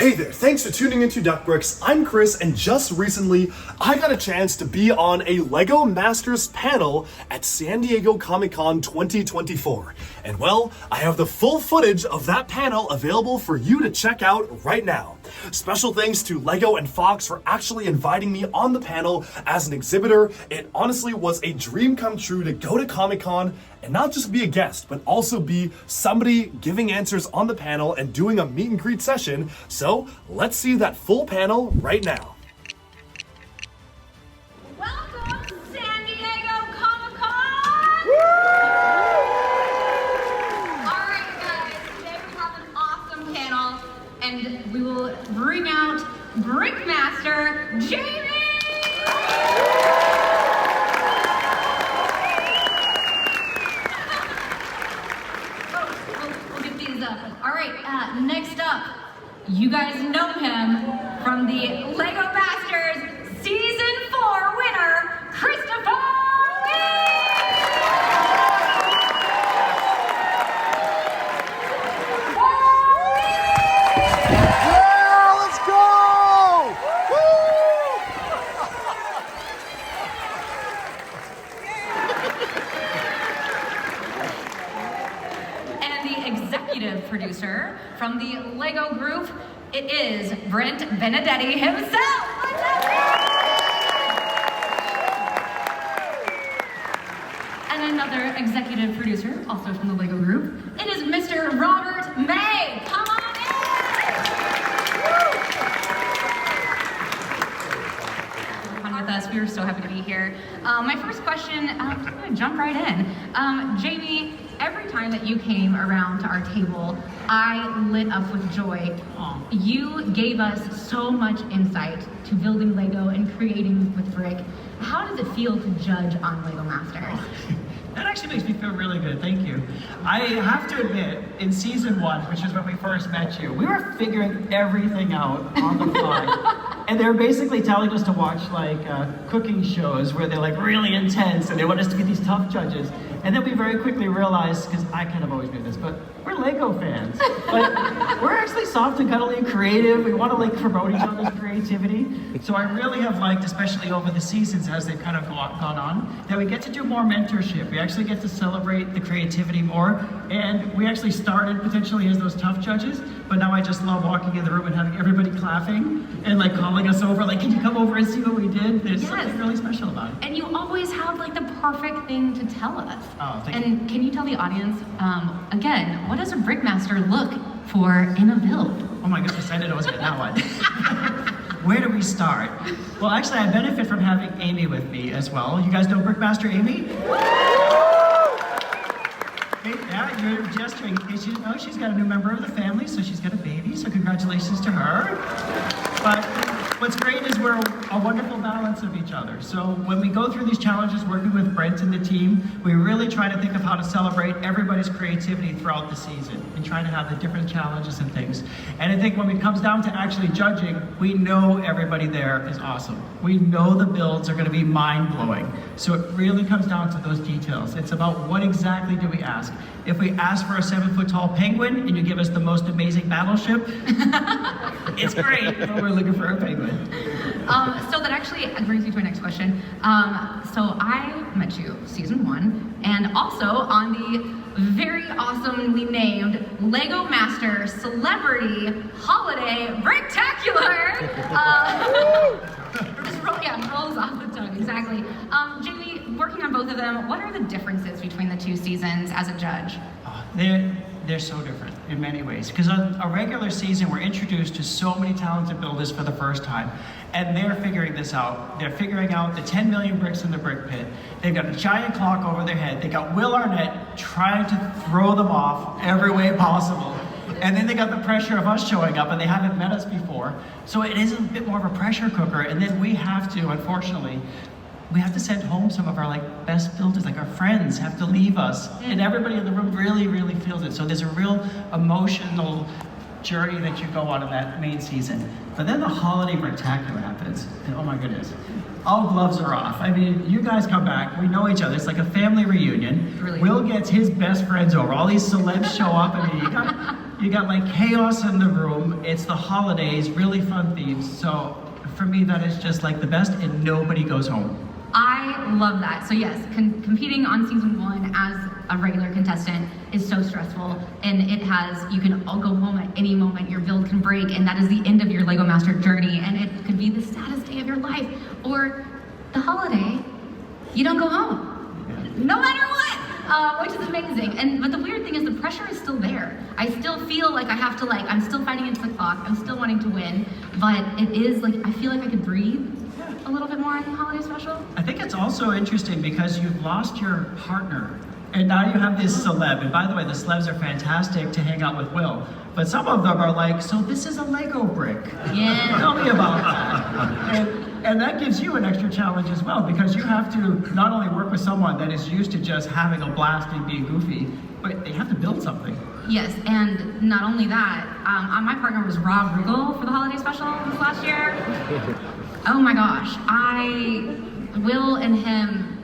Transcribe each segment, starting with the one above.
Hey there, thanks for tuning into Duckbricks. I'm Chris, and just recently, I got a chance to be on a LEGO Masters panel at San Diego Comic-Con 2024. And well, I have the full footage of that panel available for you to check out right now. Special thanks to LEGO and Fox for actually inviting me on the panel as an exhibitor. It honestly was a dream come true to go to Comic-Con and not just be a guest, but also be somebody giving answers on the panel and doing a meet and greet session. So let's see that full panel right now. Welcome to San Diego Comic-Con! Alright guys, today we have an awesome panel and we will bring out Brickmaster Jamie! We'll get these up. Alright, next up, you guys know him from the LEGO Masters Season 4 winner, Christopher Lee! Yeah, let's go! And the executive producer from the LEGO group, it is Brent Benedetti himself. And another executive producer, also from the LEGO group, it is Mr. Robert May. Come on in. Fun with us. We were so happy to be here. My first question, I'm gonna jump right in. Jamie, every time that you came around to our table, I lit up with joy. You gave us so much insight to building Lego and creating with brick. How does it feel to judge on LEGO Masters? That actually makes me feel really good, thank you. I have to admit, in season 1, which is when we first met you, we were figuring everything out on the fly. And they were basically telling us to watch like cooking shows where they're like really intense and they want us to be these tough judges. And then we very quickly realized, because I kind of always knew this, but we're Lego fans. But we're actually soft and cuddly and creative. We want to like promote each other's creativity. So I really have liked, especially over the seasons as they've kind of gone on, that we get to do more mentorship. We actually get to celebrate the creativity more. And we actually started potentially as those tough judges, but now I just love walking in the room and having everybody clapping and like calling us over, like, can you come over and see what we did? There's something really special about it. And you always have like the perfect thing to tell us. Oh, thank you. And can you tell the audience, again, what does a Brickmaster look for in a build? Oh my goodness, I didn't know I was getting that one. Where do we start? Well, actually, I benefit from having Amy with me as well. You guys know Brickmaster Amy? Yeah, you're gesturing. In case you didn't know, she's got a new member of the family, so she's got a baby, so congratulations to her. But what's great is we're a wonderful balance of each other. So when we go through these challenges working with Brent and the team, we really try to think of how to celebrate everybody's creativity throughout the season and try to have the different challenges and things. And I think when it comes down to actually judging, we know everybody there is awesome. We know the builds are going to be mind-blowing. So it really comes down to those details. It's about what exactly do we ask. If we ask for a 7-foot-tall penguin and you give us the most amazing battleship, it's great, but we're looking for a penguin. So that actually brings me to my next question. So I met you season 1, and also on the very awesomely named LEGO Master Celebrity Holiday Bricktacular. Rolls off the tongue, exactly. Jamie, working on both of them, what are the differences between the two seasons as a judge? They're so different in many ways. Because on a regular season, we're introduced to so many talented builders for the first time. And they're figuring this out. They're figuring out the 10 million bricks in the brick pit. They've got a giant clock over their head. They got Will Arnett trying to throw them off every way possible. And then they got the pressure of us showing up and they haven't met us before. So it is a bit more of a pressure cooker. And then we have to, unfortunately, we have to send home some of our like best builders, like our friends have to leave us. And everybody in the room really, really feels it. So there's a real emotional journey that you go on in that main season. But then the holiday spectacular happens, and oh my goodness, all gloves are off. I mean, you guys come back, we know each other, it's like a family reunion. Really? Will gets his best friends over, all these celebs show up, I mean, You got like chaos in the room. It's the holidays, really fun themes. So for me, that is just like the best, and nobody goes home. I love that. So yes, competing on season 1 as a regular contestant is so stressful, and you can all go home at any moment. Your build can break, and that is the end of your Lego Master journey, and it could be the saddest day of your life, or the holiday, you don't go home, no matter what, which is amazing. But the weird thing is the pressure is still there. I still feel like I have to I'm still fighting against the clock, I'm still wanting to win, but it is I feel like I could breathe a little bit more on the holiday special. I think it's also interesting because you've lost your partner, and now you have this celeb. And by the way, the celebs are fantastic to hang out with Will, but some of them are like, so this is a Lego brick. Yeah. Tell me about that. And that gives you an extra challenge as well, because you have to not only work with someone that is used to just having a blast and being goofy, but they have to build something. Yes, and not only that, my partner was Rob Riggle for the holiday special this last year. Oh my gosh, Will and him,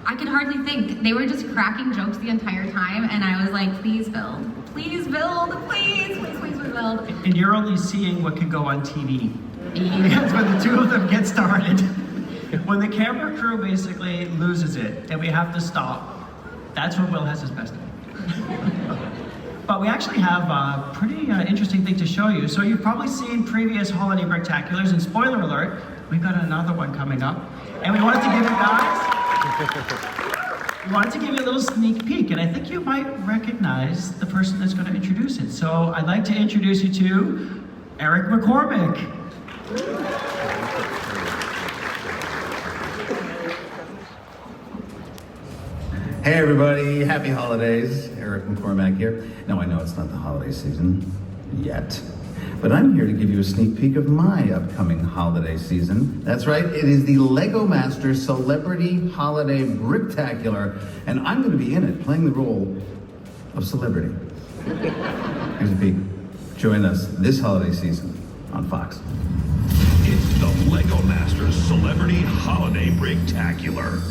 I could hardly think. They were just cracking jokes the entire time, and I was like, please build, please build, please build. And you're only seeing what can go on TV. Because when the two of them get started, when the camera crew basically loses it and we have to stop, that's when Will has his best day. But we actually have a pretty interesting thing to show you. So you've probably seen previous holiday spectaculars, and spoiler alert, we've got another one coming up. And we wanted to give you a little sneak peek, and I think you might recognize the person that's going to introduce it. So I'd like to introduce you to Eric McCormick. Hey everybody, happy holidays. Eric McCormack here. Now I know it's not the holiday season yet, but I'm here to give you a sneak peek of my upcoming holiday season. That's right, it is the Lego Master Celebrity Holiday Bricktacular, and I'm going to be in it playing the role of celebrity. Here's a peek. Join us this holiday season on Fox. It's the Lego Masters Celebrity Holiday Bricktacular.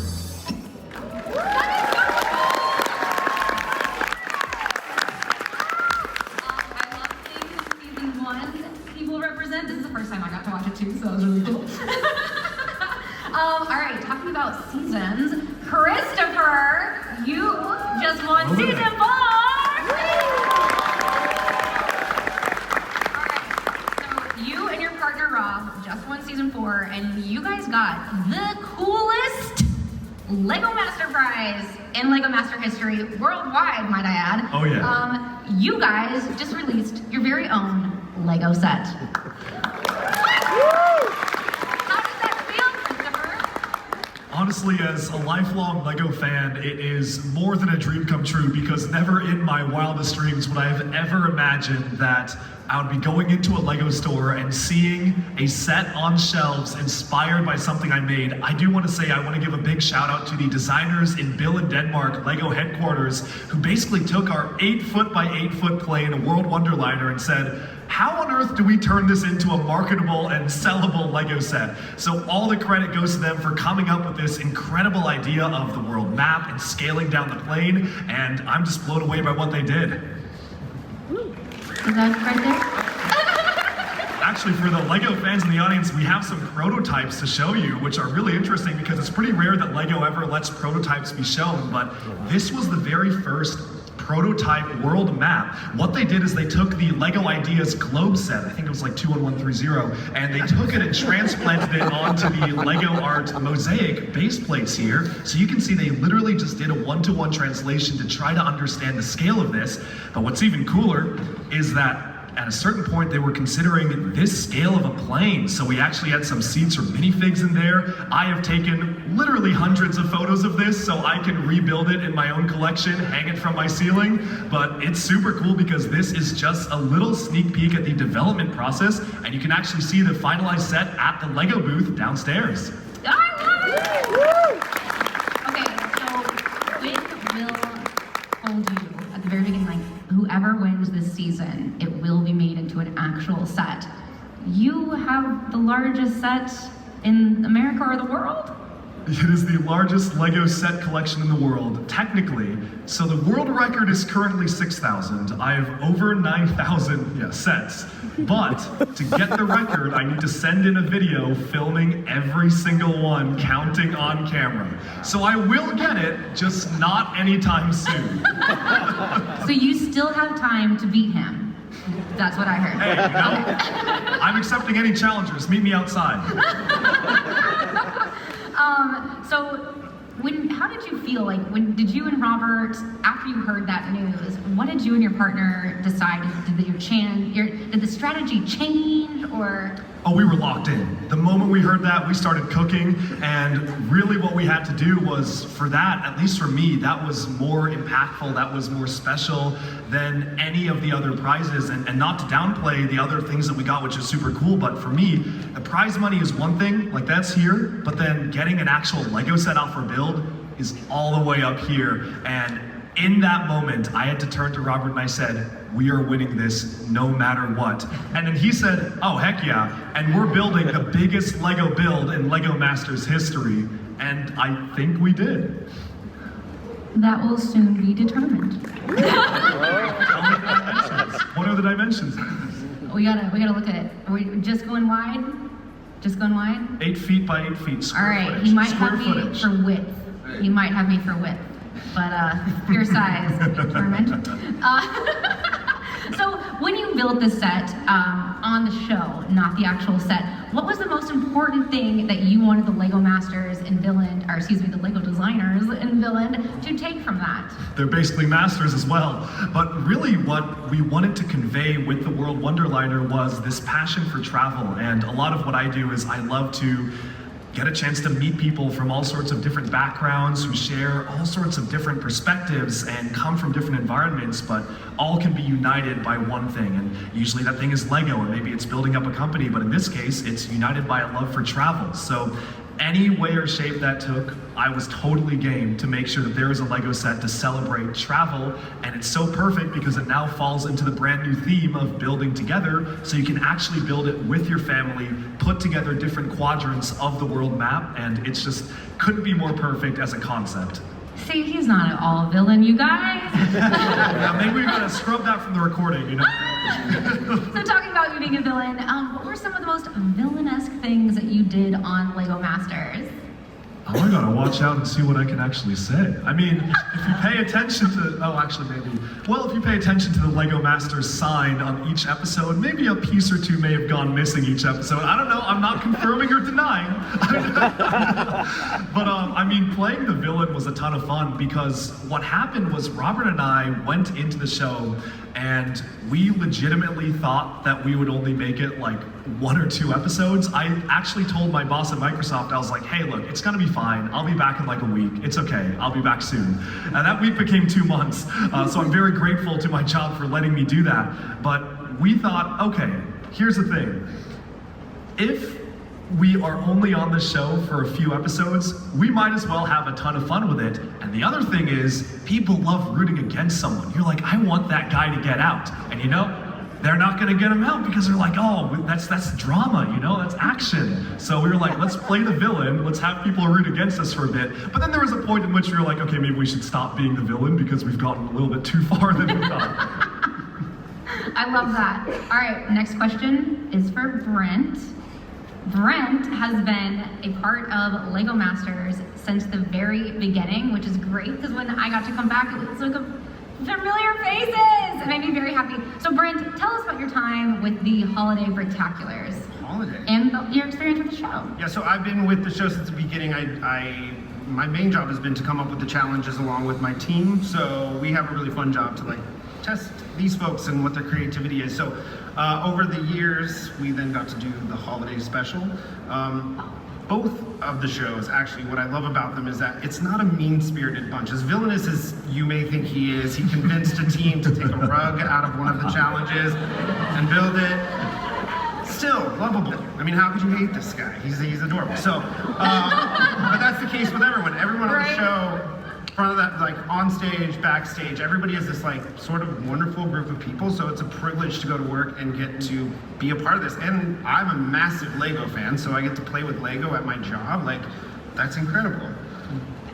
So that was really cool. All right, talking about seasons, Christopher, you just won season 4! All right, so you and your partner Rob just won season 4, and you guys got the coolest Lego Master Prize in Lego Master history, worldwide, might I add. Oh yeah. You guys just released your very own Lego set. Honestly, as a lifelong LEGO fan, it is more than a dream come true, because never in my wildest dreams would I have ever imagined that I would be going into a LEGO store and seeing a set on shelves inspired by something I made. I do want to say I want to give a big shout out to the designers in Billund, Denmark, LEGO headquarters, who basically took our 8-foot by 8-foot plane, a World Wonderliner, and said, how on earth do we turn this into a marketable and sellable LEGO set? So all the credit goes to them for coming up with this incredible idea of the world map and scaling down the plane, and I'm just blown away by what they did. Is that right there? Actually, for the LEGO fans in the audience, we have some prototypes to show you, which are really interesting because it's pretty rare that LEGO ever lets prototypes be shown, but this was the very first prototype world map. What they did is they took the LEGO Ideas globe set, I think it was like 21130, and they took it and transplanted it onto the LEGO Art mosaic base plates here. So you can see they literally just did a one-to-one translation to try to understand the scale of this. But what's even cooler is that at a certain point, they were considering this scale of a plane. So we actually had some seats or minifigs in there. I have taken literally hundreds of photos of this so I can rebuild it in my own collection, hang it from my ceiling. But it's super cool because this is just a little sneak peek at the development process, and you can actually see the finalized set at the LEGO booth downstairs. I love it! Okay, so Will told you at the very beginning, like, whoever wins this season, it will be made into an actual set. You have the largest set in America or the world? It is the largest Lego set collection in the world, technically. So the world record is currently 6,000. I have over 9,000 sets. But to get the record, I need to send in a video filming every single one, counting on camera. So I will get it, just not anytime soon. So you still have time to beat him. That's what I heard. Hey, you know, I'm accepting any challengers. Meet me outside. So how did you feel? Like, did you and Robert, after you heard that news, what did you and your partner decide? Did the strategy change, or? Oh, we were locked in. The moment we heard that, we started cooking, and really what we had to do was, for that, at least for me, that was more impactful, that was more special than any of the other prizes, and not to downplay the other things that we got, which is super cool, but for me, the prize money is one thing, like that's here, but then getting an actual Lego set out for build is all the way up here, and in that moment, I had to turn to Robert and I said, we are winning this no matter what. And then he said, oh, heck yeah. And we're building the biggest Lego build in Lego Masters history. And I think we did. That will soon be determined. What are the dimensions? We gotta look at it. Are we just going wide? Just going wide? 8 feet by 8 feet, square All right, footage. he might square have me footage. for width. He might have me for width. But your size to be determined. So when you built this set on the show, not the actual set, what was the most important thing that you wanted the Lego Masters in Billund, or excuse me, the Lego designers in Billund to take from that? They're basically masters as well. But really what we wanted to convey with the World Wonderliner was this passion for travel. And a lot of what I do is I love to get a chance to meet people from all sorts of different backgrounds who share all sorts of different perspectives and come from different environments, but all can be united by one thing. And usually that thing is Lego, or maybe it's building up a company, but in this case, it's united by a love for travel. So any way or shape that took, I was totally game to make sure that there is a Lego set to celebrate travel. And it's so perfect because it now falls into the brand new theme of building together, so you can actually build it with your family, put together different quadrants of the world map, and it's just couldn't be more perfect as a concept. See, he's not at all villain, you guys. Yeah, maybe we gotta scrub that from the recording, you know? So talking about you being a villain, what were some of the most villainous things that you did on Lego Masters? Oh, I gotta watch out and see what I can actually say. I mean, if you pay attention to, if you pay attention to the Lego Masters sign on each episode, maybe a piece or two may have gone missing each episode. I don't know, I'm not confirming or denying. But I mean, playing the villain was a ton of fun because what happened was Robert and I went into the show and we legitimately thought that we would only make it like 1 or 2 episodes. I actually told my boss at Microsoft, I was like, hey, look, it's gonna be fine. I'll be back in like a week. It's okay, I'll be back soon. And that week became 2 months. So I'm very grateful to my job for letting me do that. But we thought, okay, here's the thing. If we are only on the show for a few episodes, we might as well have a ton of fun with it. And the other thing is, people love rooting against someone. You're like, I want that guy to get out. And you know, they're not gonna get him out because they're like, oh, that's drama, you know, that's action. So we were like, let's play the villain, let's have people root against us for a bit. But then there was a point in which we were like, okay, maybe we should stop being the villain because we've gotten a little bit too far than we thought. I love that. All right, next question is for Brent. Brent has been a part of Lego Masters since the very beginning, which is great because when I got to come back, it was like familiar faces. It made me very happy. So Brent, tell us about your time with the Holiday Brictaculars. Holiday? And your experience with the show. Yeah, so I've been with the show since the beginning. My main job has been to come up with the challenges along with my team. So we have a really fun job to like test these folks and what their creativity is. So over the years, we then got to do the holiday special. Both of the shows, actually, what I love about them is that it's not a mean-spirited bunch. As villainous as you may think he is, he convinced a team to take a rug out of one of the challenges and build it. Still lovable. I mean, how could you hate this guy? He's adorable. So, but that's the case with everyone. Everyone on the show, front of that, like on stage, backstage, everybody is this like sort of wonderful group of people. So it's a privilege to go to work and get to be a part of this. And I'm a massive Lego fan, so I get to play with Lego at my job. Like, that's incredible.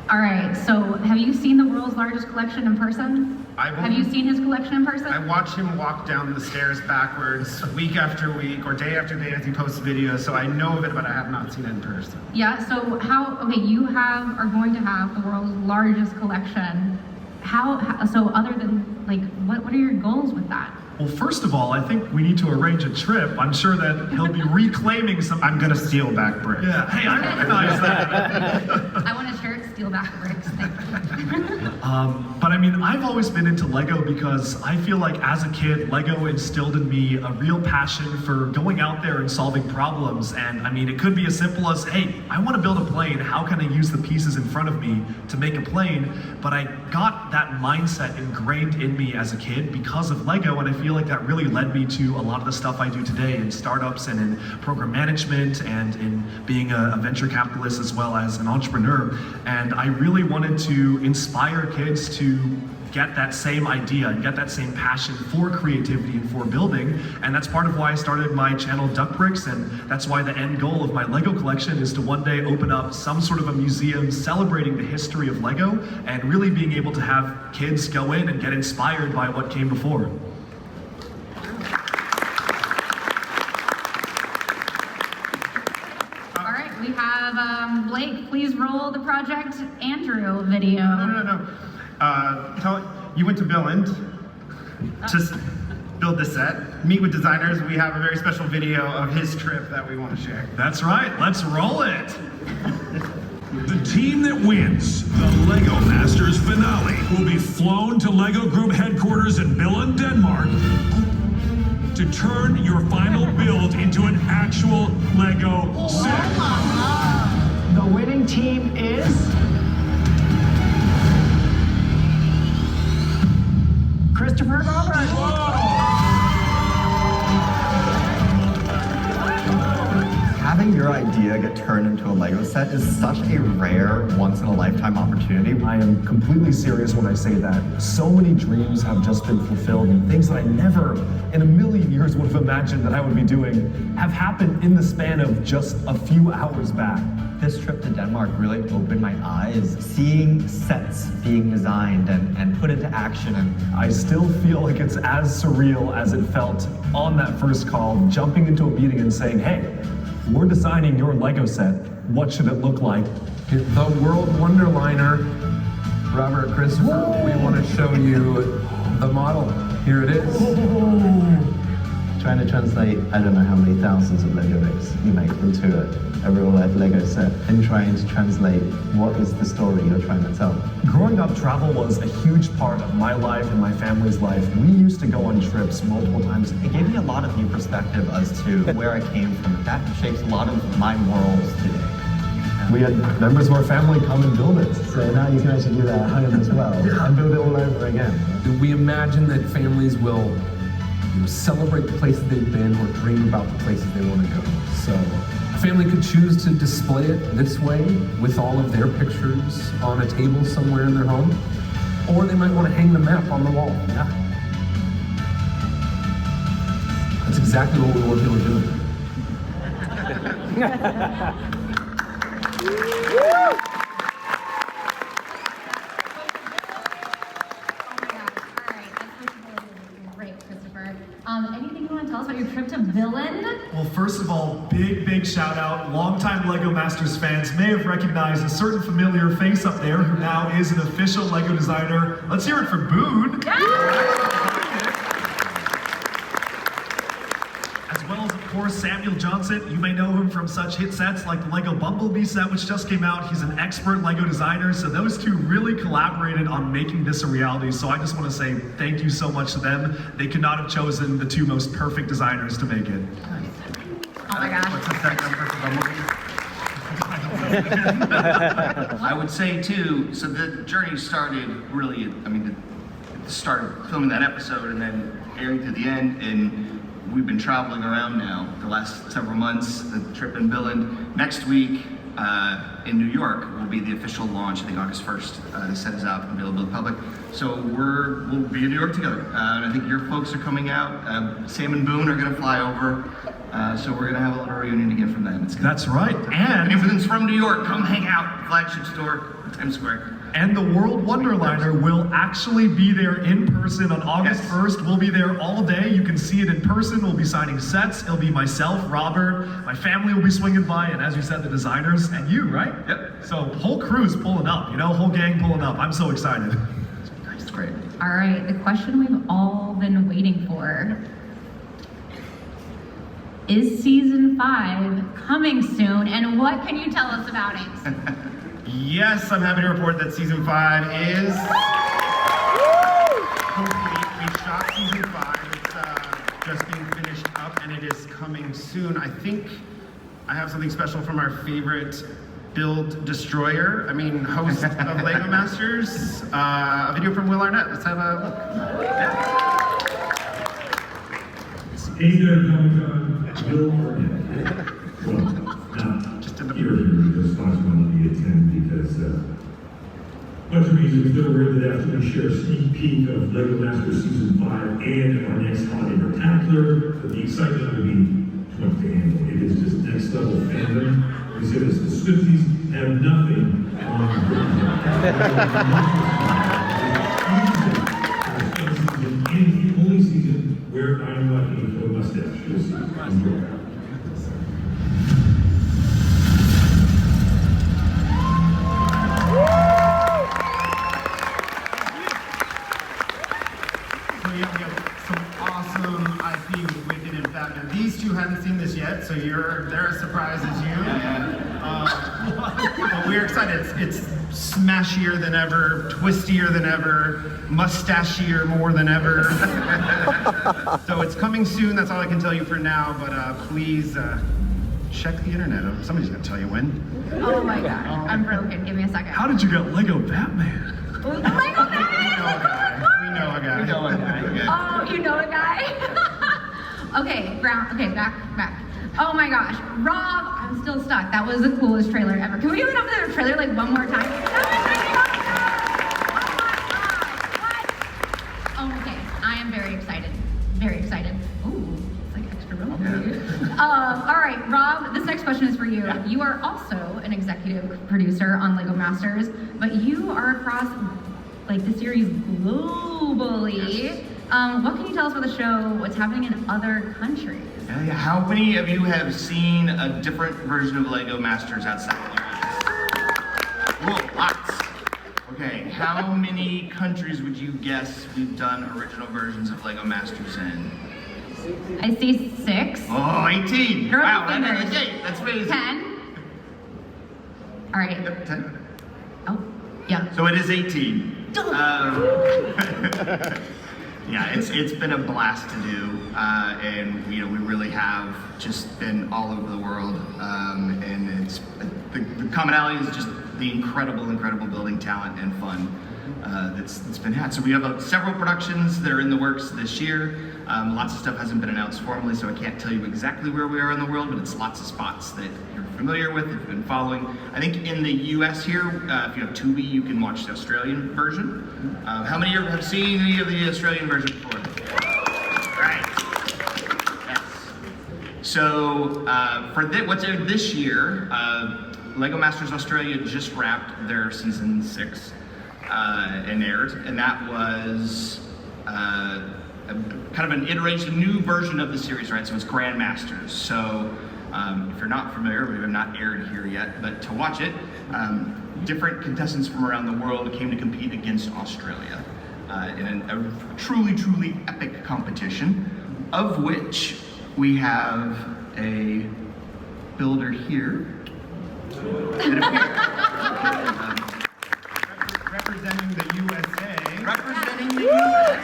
All right, so have you seen the world's largest collection in person? Have you seen his collection in person? I watch him walk down the stairs backwards week after week or day after day as he posts videos, so I know of it, but I have not seen it in person. Yeah, so you are going to have the world's largest collection. So other than, like, what are your goals with that? Well, first of all, I think we need to arrange a trip. I'm sure that he'll be reclaiming some. I'm gonna steal back bricks. Yeah, hey, I recognize that. I want a shirt, steal back bricks. Thank you. But I mean, I've always been into Lego because I feel like as a kid, Lego instilled in me a real passion for going out there and solving problems. And I mean, it could be as simple as, hey, I want to build a plane. How can I use the pieces in front of me to make a plane? But I got that mindset ingrained in me as a kid because of Lego, and I feel like that really led me to a lot of the stuff I do today in startups and in program management and in being a venture capitalist as well as an entrepreneur. And I really wanted to inspire kids to get that same idea and get that same passion for creativity and for building. And that's part of why I started my channel Duck Bricks, and that's why the end goal of my Lego collection is to one day open up some sort of a museum celebrating the history of Lego and really being able to have kids go in and get inspired by what came before. All right, we have Blake, please roll the Project Andrew video. No. You went to Billund to build this set, meet with designers. We have a very special video of his trip that we want to share. That's right, let's roll it. The team that wins the LEGO Masters finale will be flown to LEGO Group headquarters in Billund, Denmark to turn your final build into an actual LEGO set. The winning team is Christopher Roberts. Having your idea get turned into a Lego set is such a rare, once-in-a-lifetime opportunity. I am completely serious when I say that. So many dreams have just been fulfilled, and things that I never in a million years would have imagined that I would be doing have happened in the span of just a few hours back. This trip to Denmark really opened my eyes, seeing sets being designed and put into action. And I still feel like it's as surreal as it felt on that first call, jumping into a meeting and saying, hey, we're designing your Lego set. What should it look like? The World Wonderliner. Robert, Christopher, we want to show you the model. Here it is. trying to translate, I don't know how many thousands of Lego bricks you make into a real-life Lego set, and trying to translate what is the story you're trying to tell. Growing up, travel was a huge part of my life and my family's life. We used to go on trips multiple times. It gave me a lot of new perspective as to where I came from. That shapes a lot of my morals today. We had members of our family come and build it. So now you can actually do that at home as well, and build it all over again. We imagine that families will celebrate the places they've been or dream about the places they want to go. So a family could choose to display it this way with all of their pictures on a table somewhere in their home, or they might want to hang the map on the wall. Yeah. That's exactly what we want people to do. Anything you want to tell us about your trip to Billund? Well, first of all, big shout out. Longtime LEGO Masters fans may have recognized a certain familiar face up there who now is an official LEGO designer. Let's hear it for Boone. As well as, of course, Samuel Johnson. You may know him from such hit sets like the LEGO Bumblebee set, which just came out. He's an expert LEGO designer, so those two really collaborated on making this a reality. So I just want to say thank you so much to them. They could not have chosen the two most perfect designers to make it. Oh my gosh. What's the set number for Bumblebee? I would say too, so the journey started really, the start of filming that episode and then airing to the end, and we've been traveling around now the last several months. The trip in Billund. Next week in New York will be the official launch. I think August 1st. The set is out and available to the public. So we'll be in New York together. And I think your folks are coming out. Sam and Boone are going to fly over. So we're gonna have a little reunion again from them. It's gonna That's right. And if it's from New York, come hang out. Flagship store, Times Square. And the World Wonderliner will actually be there in person on August 1st. We'll be there all day. You can see it in person. We'll be signing sets. It'll be myself, Robert, my family will be swinging by, and as you said, the designers, and you, right? Yep. So whole crew's pulling up, whole gang pulling up. I'm so excited. It's great. All right, the question we've all been waiting for. Is season 5 coming soon, and what can you tell us about it? Yes, I'm happy to report that season 5 is complete. We shot season 5. It's just being finished up, and it is coming soon. I think I have something special from our favorite host of Lego Masters. A video from Will Arnett. Let's have a look. Hey there, Comic-Con. Will Arnett. Well, now, Just in the you're here because Fox wanted me to attend because bunch of reasons. They're aware that after we share a sneak peek of Lego Masters Season 5 and our next holiday spectacular, that the excitement will be too much to handle. It is just next level fandom. We say this, the Swifties have nothing on the and the only season where I'm lucky for a mustache. You'll see. Enjoy. We have some awesome IP with Wicked and Batman. These two haven't seen this yet, so they're as surprised as you. But we're excited. It's smashier than ever, twistier than ever, mustachier more than ever. So it's coming soon. That's all I can tell you for now. But please check the internet. Somebody's gonna tell you when. Oh my gosh, I'm broken. Give me a second. How did you get Lego Batman? Lego Batman! We know a guy. Oh, you know a guy? Okay, back. Oh my gosh, Rob, I'm still stuck. That was the coolest trailer ever. Can we do another trailer like one more time? Oh, okay, I am very excited. Very excited. Ooh, it's like extra room for you. All right, Rob, this next question is for you. Yeah. You are also an executive producer on Lego Masters, but you are across the series globally. Yes. What can you tell us about the show? What's happening in other countries? Yeah. How many of you have seen a different version of Lego Masters outside the US? Cool, lots. Okay, how many countries would you guess we've done original versions of Lego Masters in? I see 6. Oh, 18. Throw Wow, your fingers. that's amazing. 10. All right. Yep, 10. Oh, yeah. So it is 18. Yeah, it's been a blast to do, and we really have just been all over the world, and it's the commonality is just the incredible building talent and fun that's been had. So we have several productions that are in the works this year. Lots of stuff hasn't been announced formally, so I can't tell you exactly where we are in the world, but it's lots of spots that you're familiar with, if you've been following. I think in the US here, if you have Tubi, you can watch the Australian version. How many of you have seen any of the Australian version before? Right. Yes. So for what's out this year, Lego Masters Australia just wrapped their season 6 and aired, and that was kind of an iteration, new version of the series, right? So it's Grandmasters. So if you're not familiar, we have not aired here yet, but to watch it, different contestants from around the world came to compete against Australia in a truly epic competition, of which we have a builder here. Representing the USA. Representing the US.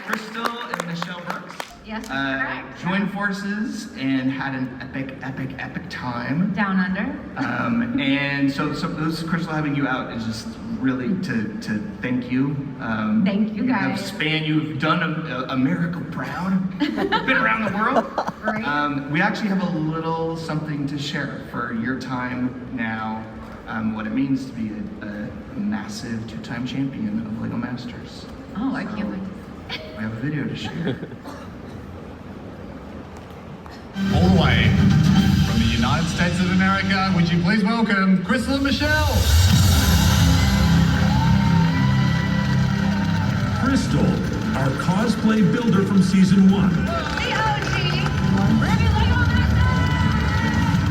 Crystal and Michelle Brooks. Yes, that's correct. Joined forces and had an epic time. Down under. And so this Crystal having you out is just really to thank you. Thank you guys. You've done America proud. Been around the world. Right. We actually have a little something to share for your time now. What it means to be a massive 2-time champion of Lego Masters. Oh, I can't wait. We have a video to share. United States of America, would you please welcome Crystal and Michelle? Crystal, our cosplay builder from season 1.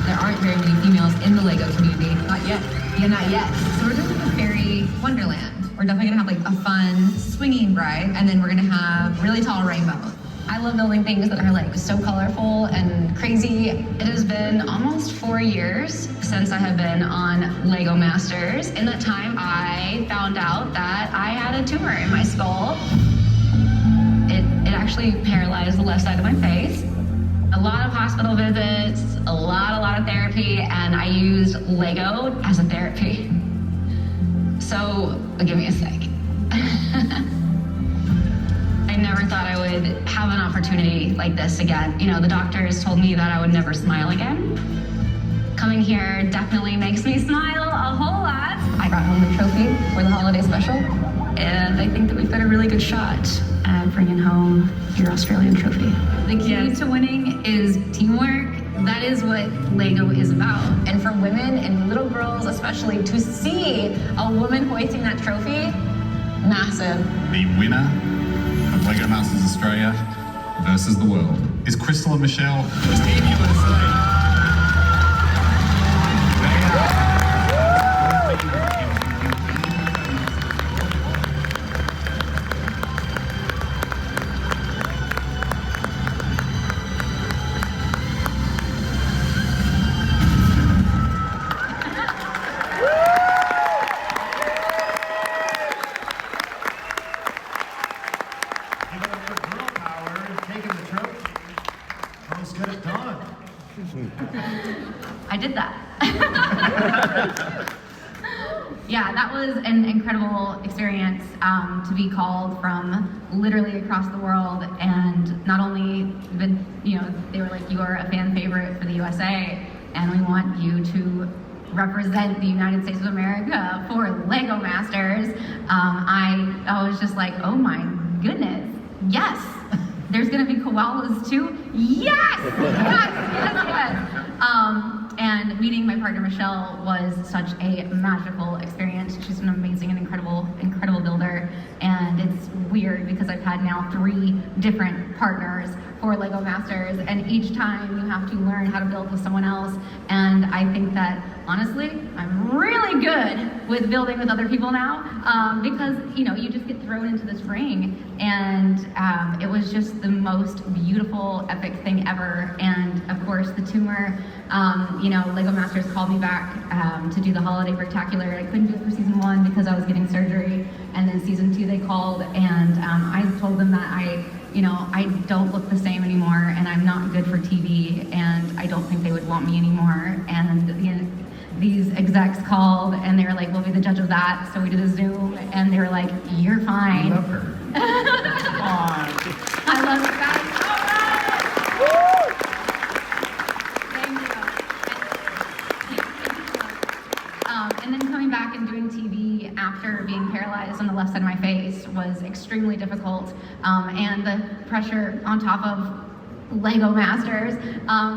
There aren't very many females in the Lego community. Not yet. Yeah, not yet. So we're doing a fairy wonderland. We're definitely gonna have like a fun swinging ride, and then we're gonna have really tall rainbows. I love building things that are like so colorful and crazy. It has been almost 4 years since I have been on Lego Masters. In that time, I found out that I had a tumor in my skull. It actually paralyzed the left side of my face. A lot of hospital visits, a lot of therapy, and I used Lego as a therapy. So, give me a sec. I never thought I would have an opportunity like this again. You know, the doctors told me that I would never smile again. Coming here definitely makes me smile a whole lot. I brought home the trophy for the holiday special, and I think that we've got a really good shot at bringing home your Australian trophy. The key to winning is teamwork. That is what Lego is about. And for women and little girls especially, to see a woman hoisting that trophy, massive. The winner of Lego Masters Australia versus the world is Crystal and Michelle, Team USA. I did that. Yeah, that was an incredible experience to be called from literally across the world, and not only they were like, you are a fan favorite for the USA, and we want you to represent the United States of America for Lego Masters. I was just like, oh my goodness, yes. There's gonna be koalas too? Yes! Yes. And meeting my partner Michelle was such a magical experience. She's an amazing and incredible builder. And it's weird because I've had now 3 different partners for Lego Masters, and each time you have to learn how to build with someone else. And I think that, honestly, I'm really good with building with other people now, because you just get thrown into this ring, and it was just the most beautiful, epic thing ever. And of course, the tumor, Lego Masters called me back to do the holiday spectacular. I couldn't do it for season 1 because I was getting surgery, and then season 2 they called, and I told them that I don't look the same anymore, and I'm not good for TV, and I don't think they would want me anymore. And these execs called, and they were like, we'll be the judge of that. So we did a Zoom, and they were like, you're fine. I love her. I love you guys so much. Woo! Thank you. And then coming back and doing TV after being paralyzed on the left side of my face was extremely difficult. And the pressure on top of Lego Masters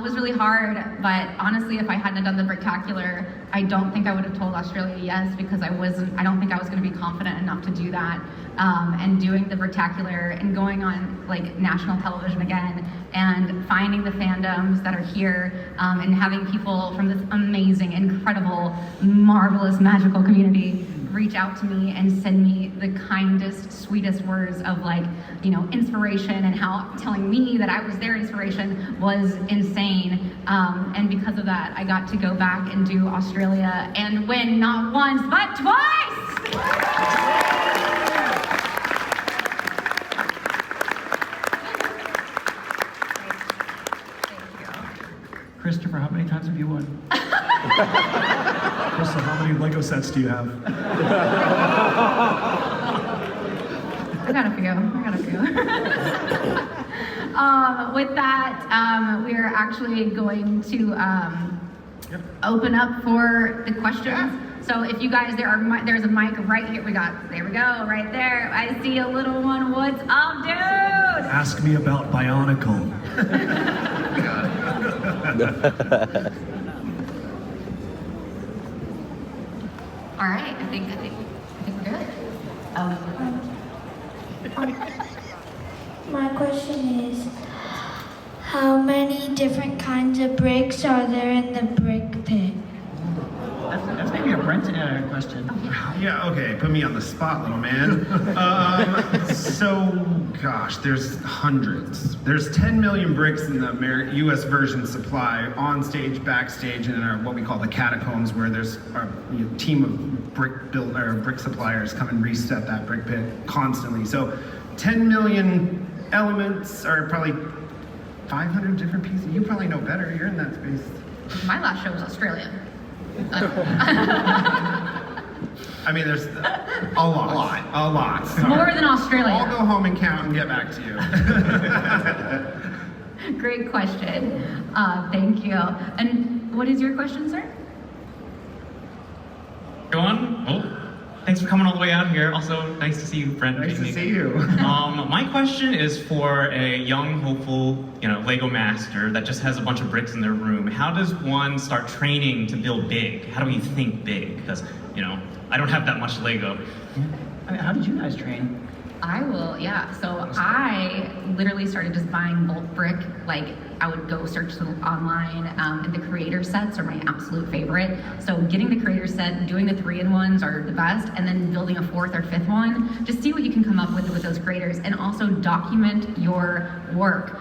was really hard, but honestly, if I hadn't done the Bricktacular, I don't think I would have told Australia yes, because I don't think I was going to be confident enough to do that. And doing the Bricktacular and going on like national television again and finding the fandoms that are here, and having people from this amazing, incredible, marvelous, magical community reach out to me and send me the kindest, sweetest words of inspiration, and how telling me that I was their inspiration was insane. And because of that, I got to go back and do Australia and win not once, but twice! Christopher, how many times have you won? Crystal, how many Lego sets do you have? I got a few. With that, we are actually going to open up for the questions. Yeah. So if you guys, there's a mic right here. There we go, right there. I see a little one. What's up, dude? Ask me about Bionicle. All right, I think we're good. My question is, how many different kinds of bricks are there in the brick pit? That's maybe a Brent question. Yeah, okay, put me on the spot, little man. Gosh, there's hundreds. There's 10 million bricks in the U.S. version supply, on stage, backstage, and in our what we call the catacombs, where there's a team of brick suppliers come and reset that brick pit constantly. So 10 million elements are probably 500 different pieces. You probably know better, you're in that space. My last show was Australia. I mean, there's a lot. More than Australia. I'll go home and count and get back to you. Great question. Thank you. And what is your question, sir? Go on. Oh, thanks for coming all the way out here. Also, nice to see you, Brent. Nice to see you. My question is for a young, hopeful, Lego master that just has a bunch of bricks in their room. How does one start training to build big? How do we think big? Because, I don't have that much Lego. I mean, how did you guys train? So I literally started just buying bulk brick. Like, I would go search online, and the creator sets are my absolute favorite. So getting the creator set, doing the 3-in-1s are the best, and then building a 4th or 5th one. Just see what you can come up with those creators, and also document your work.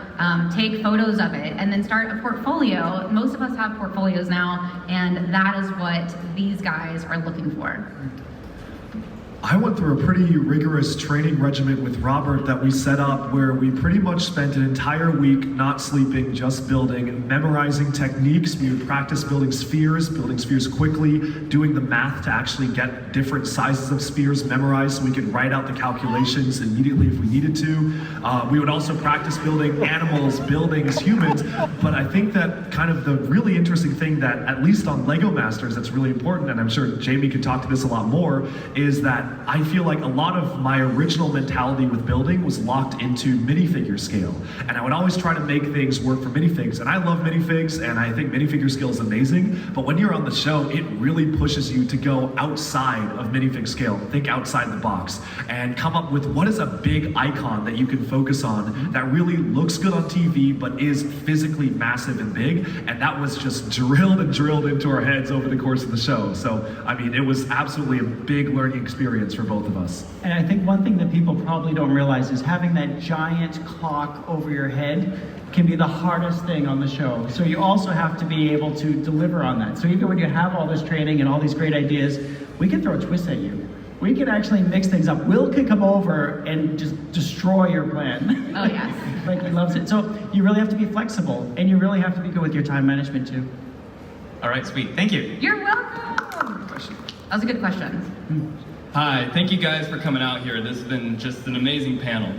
Take photos of it, and then start a portfolio. Most of us have portfolios now, and that is what these guys are looking for. I went through a pretty rigorous training regimen with Robert that we set up where we pretty much spent an entire week not sleeping, just building, memorizing techniques. We would practice building spheres quickly, doing the math to actually get different sizes of spheres memorized so we could write out the calculations immediately if we needed to. We would also practice building animals, buildings, humans, but I think that kind of the really interesting thing that, at least on Lego Masters, that's really important, and I'm sure Jamie could talk to this a lot more, is that I feel like a lot of my original mentality with building was locked into minifigure scale. And I would always try to make things work for minifigs. And I love minifigs, and I think minifigure scale is amazing. But when you're on the show, it really pushes you to go outside of minifig scale, think outside the box, and come up with what is a big icon that you can focus on that really looks good on TV, but is physically massive and big. And that was just drilled into our heads over the course of the show. So, I mean, it was absolutely a big learning experience for both of us. And I think one thing that people probably don't realize is having that giant clock over your head can be the hardest thing on the show. So you also have to be able to deliver on that. So even when you have all this training and all these great ideas, we can throw a twist at you. We can actually mix things up. Will can come over and just destroy your plan. Oh, yes. Like, he loves it. So you really have to be flexible, and you really have to be good with your time management too. All right, sweet. Thank you. You're welcome. That was a good question. Hi, thank you guys for coming out here. This has been just an amazing panel.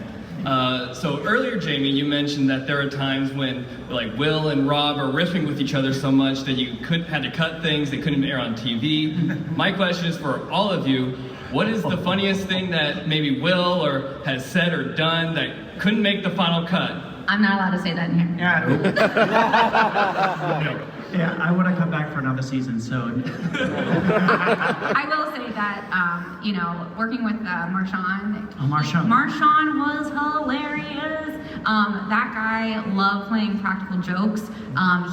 So earlier, Jamie, you mentioned that there are times when like Will and Rob are riffing with each other so much that you had to cut things that couldn't air on TV. My question is for all of you, what is the funniest thing that maybe Will or has said or done that couldn't make the final cut? I'm not allowed to say that in here. Yeah, I want to come back for another season, so. I will say that, working with Marshawn. Oh, Marshawn. Marshawn was hilarious. That guy loved playing practical jokes.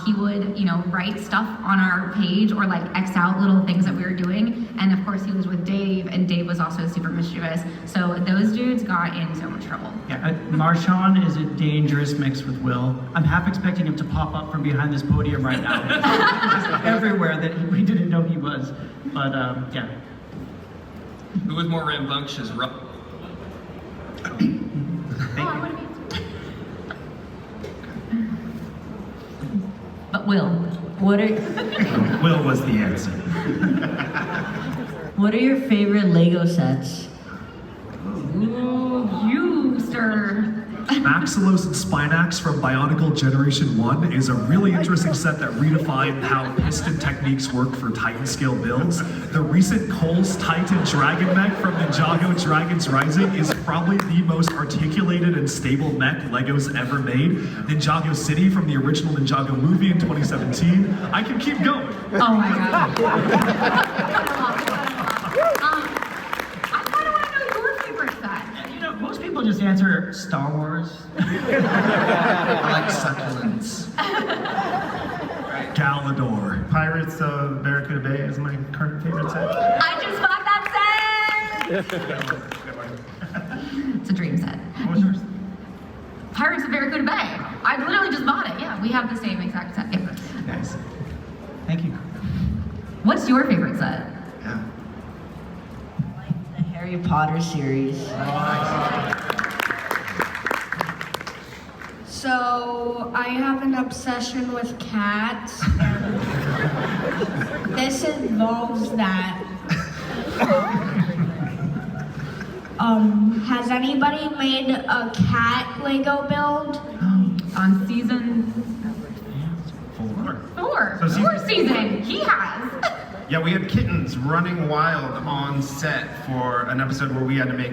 He would, write stuff on our page or like X out little things that we were doing. And of course he was with Dave, and Dave was also super mischievous. So those dudes got in so much trouble. Yeah, Marshawn is a dangerous mix with Will. I'm half expecting him to pop up from behind this podium right now. Just everywhere that we didn't know he was. But yeah. Who was more rambunctious, Rob? But Will, Will was the answer. What are your favorite Lego sets? ooh, you, sir. Maxilos and Spinax from Bionicle Generation 1 is a really interesting set that redefined how piston techniques work for Titan scale builds. The recent Cole's Titan Dragon mech from Ninjago Dragons Rising is probably the most articulated and stable mech Lego's ever made. Ninjago City from the original Ninjago movie in 2017. I can keep going. Oh my god. Star Wars. I like succulents. Galador. Pirates of Barracuda Bay is my current favorite set. I just bought that set! It's a dream set. What was yours? Pirates of Barracuda Bay. I literally just bought it. Yeah, we have the same exact set. Yeah. Nice. Thank you. What's your favorite set? Yeah. The Harry Potter series. So I have an obsession with cats. And this involves that. Has anybody made a cat Lego build? On season 4. So Fourth season. He has. Yeah, we had kittens running wild on set for an episode where we had to make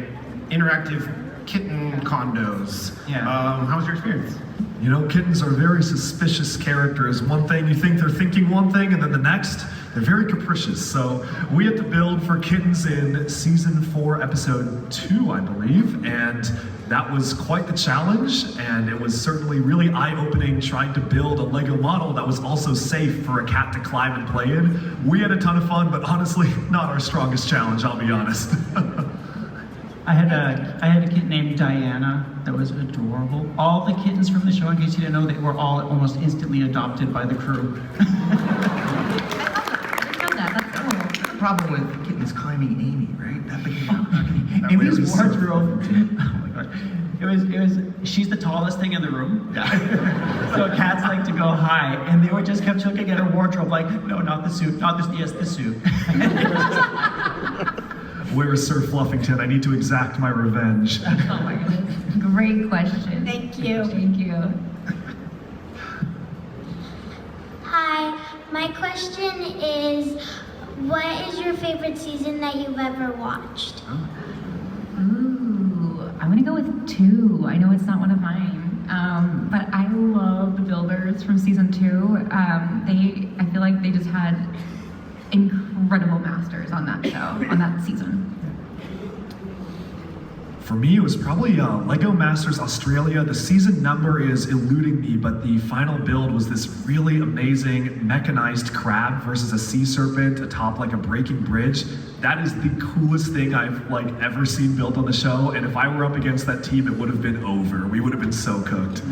interactive kitten condos. Yeah. How was your experience? You know, kittens are very suspicious characters. One thing, you think they're thinking one thing, and then the next, they're very capricious. So we had to build for kittens in season 4, episode 2, I believe, and that was quite the challenge, and it was certainly really eye-opening trying to build a Lego model that was also safe for a cat to climb and play in. We had a ton of fun, but honestly, not our strongest challenge, I'll be honest. I had a kitten named Diana that was adorable. All the kittens from the show, in case you didn't know, they were all almost instantly adopted by the crew. I didn't know that. That's cool. The problem with kittens climbing Amy, right? That became Amy's wardrobe. Oh my gosh. It was, she's the tallest thing in the room. Yeah. So cats like to go high, and they would just kept looking at her wardrobe like, no, not the suit, not this, yes, the suit. Where is Sir Fluffington? I need to exact my revenge. Oh my goodness. Great question. Thank you. Thank you. Hi, my question is, what is your favorite season that you've ever watched? Ooh, I'm gonna go with 2. I know it's not one of mine, but I love the Builders from season 2. I feel like they just had incredible masters on that show, on that season. For me, it was probably Lego Masters Australia. The season number is eluding me, but the final build was this really amazing mechanized crab versus a sea serpent atop like a breaking bridge. That is the coolest thing I've ever seen built on the show, and if I were up against that team, it would have been over. We would have been so cooked.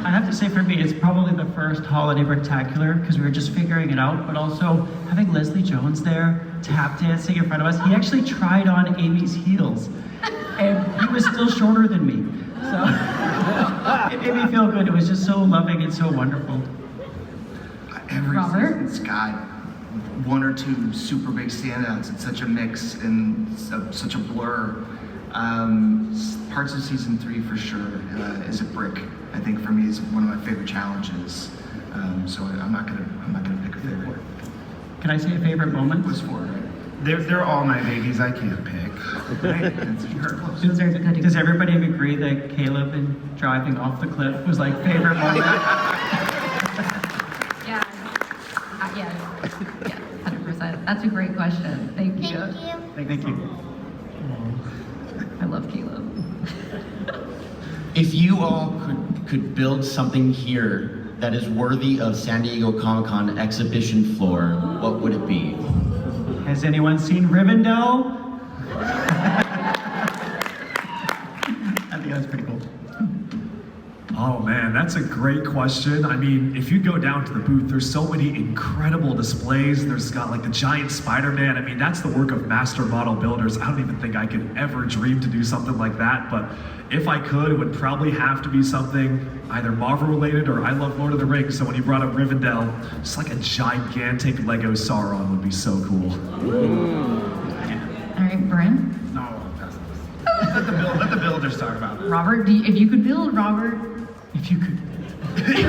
I have to say for me, it's probably the first holiday spectacular because we were just figuring it out, but also having Leslie Jones there tap dancing in front of us. He actually tried on Amy's heels, and he was still shorter than me. So it made me feel good. It was just so loving and so wonderful. Every Robert? season's got 1 or 2 super big standouts. It's such a mix and such a blur. Parts of season 3 for sure is a brick. I think for me is one of my favorite challenges. So I'm not gonna pick a favorite. Can I say a favorite moment? What's for? They're all my babies. I can't pick. Right, you're close. Does everybody agree that Caleb and driving off the cliff was like favorite moment? Yeah. Yeah, 100%. That's a great question. Thank you. Thank you. I love Caleb. If you all could build something here that is worthy of San Diego Comic-Con exhibition floor, what would it be? Has anyone seen Rivendell? I think that's pretty cool. Oh man, that's a great question. I mean, if you go down to the booth, there's so many incredible displays. There's got like the giant Spider-Man. I mean, that's the work of master model builders. I don't even think I could ever dream to do something like that, but if I could, it would probably have to be something either Marvel related or I love Lord of the Rings. So when you brought up Rivendell, just like a gigantic Lego Sauron would be so cool. All right, Bryn. No, let the builders talk about it. Robert, if you could build, Robert. If you could. See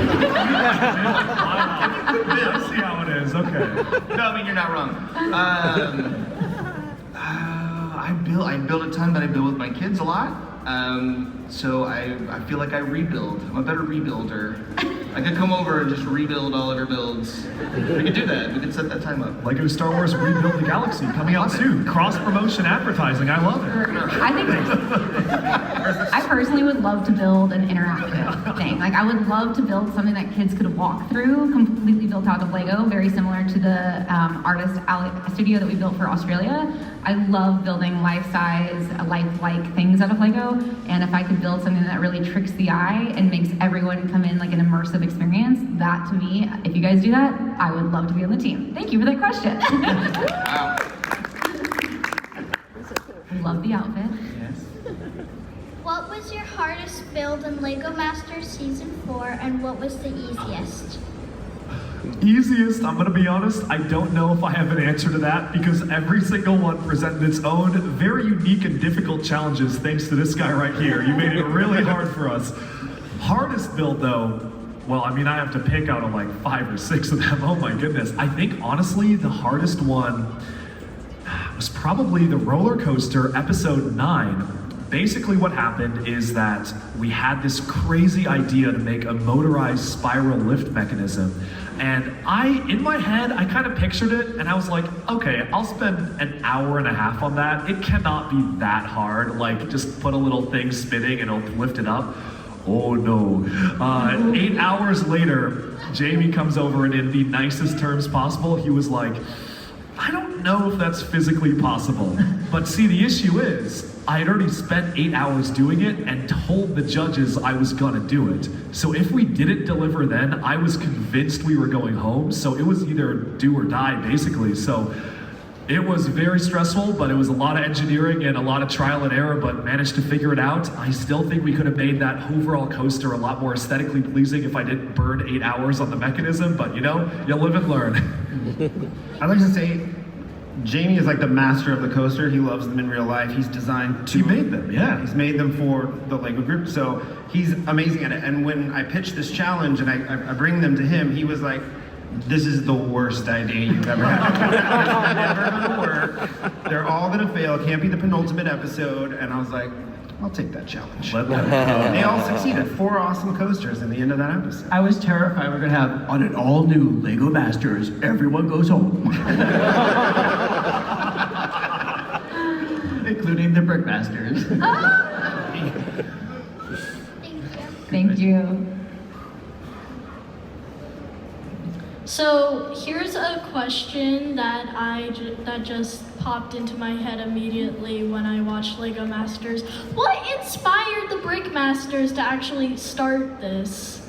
how it is, okay. No, I mean, you're not wrong. I build a ton, but I build with my kids a lot. So I feel like I rebuild. I'm a better rebuilder. I could come over and just rebuild all of your builds. We could do that. We could set that time up. Lego Star Wars Rebuild the Galaxy coming out soon. Cross promotion advertising. I love it. I think I personally would love to build an interactive thing. Like, I would love to build something that kids could walk through, completely built out of Lego, very similar to the artist studio that we built for Australia. I love building life-size, lifelike things out of Lego, and if I could build something that really tricks the eye and makes everyone come in like an immersive experience, that to me, if you guys do that, I would love to be on the team. Thank you for that question. Love the outfit. What was your hardest build in LEGO Masters Season 4, and what was the easiest? Easiest, I'm gonna be honest, I don't know if I have an answer to that because every single one presented its own very unique and difficult challenges thanks to this guy right here. You made it really hard for us. Hardest build though, well, I mean, I have to pick out of like 5 or 6 of them. Oh my goodness. I think honestly, the hardest one was probably the roller coaster episode 9. Basically what happened is that we had this crazy idea to make a motorized spiral lift mechanism. And in my head, I kind of pictured it and I was like, okay, I'll spend an hour and a half on that. It cannot be that hard. Like, just put a little thing spinning and it'll lift it up. Oh no. 8 hours later, Jamie comes over and in the nicest terms possible, he was like, I don't know if that's physically possible. But see, the issue is, I had already spent 8 hours doing it and told the judges I was gonna do it. So if we didn't deliver then, I was convinced we were going home. So it was either do or die, basically. So it was very stressful, but it was a lot of engineering and a lot of trial and error, but managed to figure it out. I still think we could have made that overall coaster a lot more aesthetically pleasing if I didn't burn 8 hours on the mechanism, but you know, you live and learn. I'd like to say, Jamie is like the master of the coaster. He loves them in real life. He's designed to... He made them, yeah. He's made them for the LEGO group, so he's amazing at it. And when I pitched this challenge and I bring them to him, he was like, this is the worst idea you've ever had. It's never gonna work. They're all gonna fail. It can't be the penultimate episode. And I was like, I'll take that challenge. They all succeeded. 4 awesome coasters in the end of that episode. I was terrified we're gonna have on an all-new LEGO Masters, everyone goes home. Including the Brickmasters. Thank you. So here's a question that that just popped into my head immediately when I watched LEGO Masters. What inspired the Brickmasters to actually start this?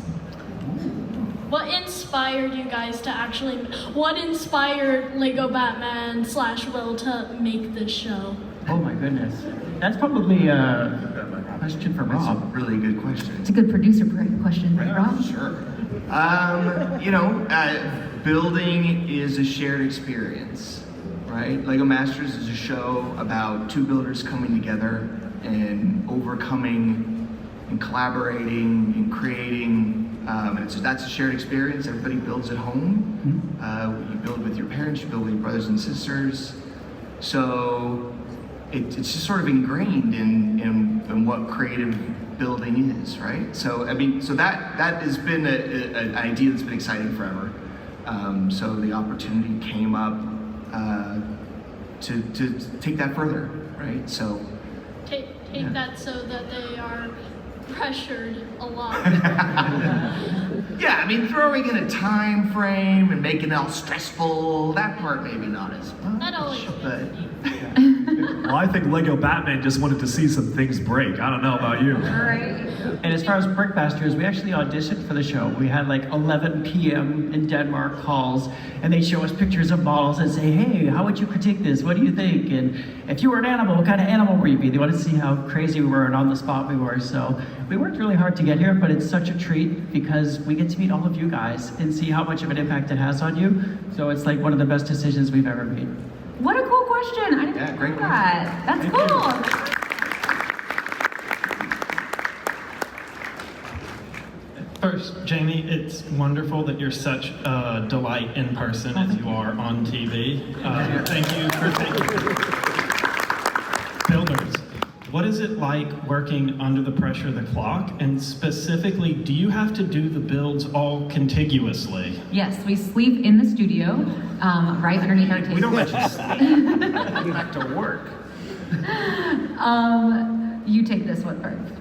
What inspired you guys to actually? What inspired LEGO Batman / Will to make this show? Oh my goodness, that's probably a question for Rob. That's a really good question. It's a good producer question, right, Rob? Sure. Building is a shared experience, right? LEGO Masters is a show about 2 builders coming together and overcoming and collaborating and creating. That's a shared experience. Everybody builds at home. You build with your parents, you build with your brothers and sisters. So it's just sort of ingrained in what creative building is, right? So I mean, so that has been an idea that's been exciting forever. So the opportunity came up to take that further, right? So take that so that they are pressured a lot. Yeah, I mean, throwing in a time frame and making it all stressful, that part maybe not as much. Not always. But Well, I think Lego Batman just wanted to see some things break. I don't know about you. Right. And as far as Brickmasters, we actually auditioned for the show. We had like 11 p.m. in Denmark calls, and they show us pictures of models and say, hey, how would you critique this? What do you think? And if you were an animal, what kind of animal would you be? They wanted to see how crazy we were and on the spot we were. So we worked really hard to get here, but it's such a treat because we get to meet all of you guys and see how much of an impact it has on you. So it's like one of the best decisions we've ever made. What a cool question. I didn't know that. That's cool. First, Jamie, it's wonderful that you're such a delight in person as you are on TV. Thank you for taking Builders. What is it like working under the pressure of the clock? And specifically, do you have to do the builds all contiguously? Yes, we sleep in the studio, right underneath our table. We don't let you sleep. You have to work. you take this one first.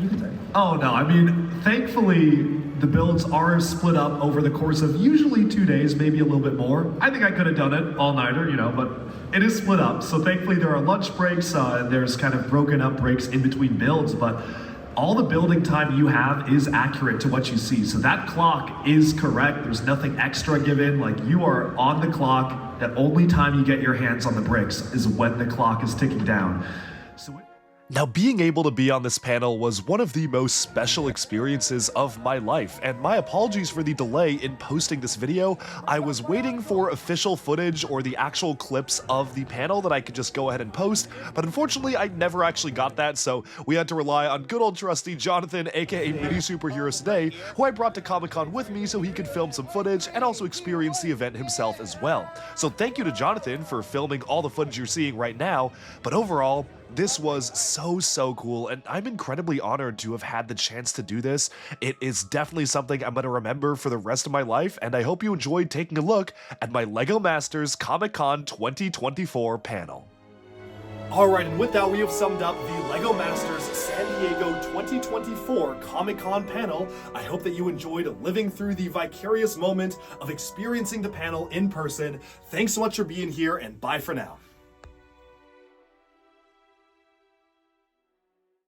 You can take it. Oh no, I mean, thankfully the builds are split up over the course of usually 2 days, maybe a little bit more. I think I could have done it all-nighter, you know, but it is split up. So thankfully there are lunch breaks, and there's kind of broken up breaks in between builds, but all the building time you have is accurate to what you see. So that clock is correct. There's nothing extra given. Like, you are on the clock. The only time you get your hands on the bricks is when the clock is ticking down. Now, being able to be on this panel was one of the most special experiences of my life, and my apologies for the delay in posting this video. I was waiting for official footage or the actual clips of the panel that I could just go ahead and post, but unfortunately I never actually got that, so we had to rely on good old trusty Jonathan, aka Mini Superheroes Today, who I brought to Comic-Con with me so he could film some footage and also experience the event himself as well. So thank you to Jonathan for filming all the footage you're seeing right now, but overall, this was so cool, and I'm incredibly honored to have had the chance to do this. It is definitely something I'm going to remember for the rest of my life, and I hope you enjoyed taking a look at my LEGO Masters Comic-Con 2024 panel. Alright, and with that, we have summed up the LEGO Masters San Diego 2024 Comic-Con panel. I hope that you enjoyed living through the vicarious moment of experiencing the panel in person. Thanks so much for being here, and bye for now.